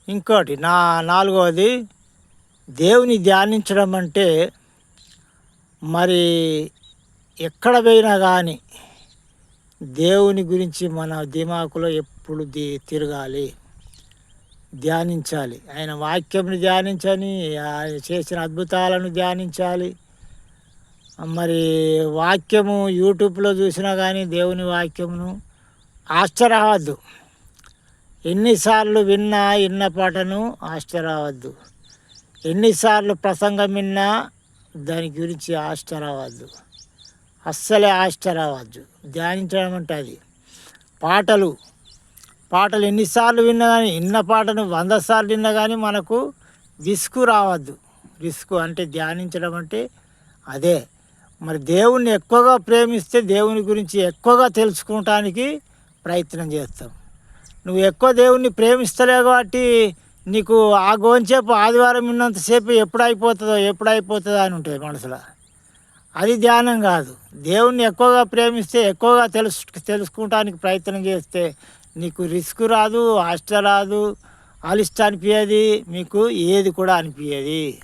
ఇంకోటి నాలుగవది, దేవుని ధ్యానించడం అంటే మరి ఎక్కడ పోయినా కానీ దేవుని గురించి మన దిమాకులో ఎప్పుడు తిరగాలి, ధ్యానించాలి. ఆయన వాక్యంని ధ్యానించని, ఆయన చేసిన అద్భుతాలను ధ్యానించాలి. మరి వాక్యము యూట్యూబ్లో చూసినా కానీ దేవుని వాక్యమును ఆశ్చర్యవద్దు. ఎన్నిసార్లు విన్న పాటను ఆశ్చర్యవద్దు. ఎన్నిసార్లు ప్రసంగం విన్నా దాని గురించి ఆశ్చర్యవద్దు. అస్సలే ఆశ్చర్యవద్దు. ధ్యానించడం అంటే అది. పాటలు ఎన్నిసార్లు విన్నా కానీ, విన్న పాటను 100 సార్లు విన్నా కానీ మనకు విసుగు రావద్దు. విసుగు అంటే ధ్యానించడం అంటే అదే. మరి దేవుణ్ణి ఎక్కువగా ప్రేమిస్తే దేవుని గురించి ఎక్కువగా తెలుసుకోవటానికి ప్రయత్నం చేస్తాం. నువ్వు ఎక్కువ దేవుణ్ణి ప్రేమిస్తలేవు కాబట్టి నీకు ఆ గోంచేపు ఆదివారం విన్నంతసేపు ఎప్పుడు అయిపోతుందో అని ఉంటుంది మనసులో. అది ధ్యానం కాదు. దేవుణ్ణి ఎక్కువగా ప్రేమిస్తే ఎక్కువగా తెలుసుకోవటానికి ప్రయత్నం చేస్తే నీకు రిస్క్ రాదు, ఆష్ట రాదు, అలిష్ట అనిపించేది, మీకు ఏది కూడా అనిపించేది.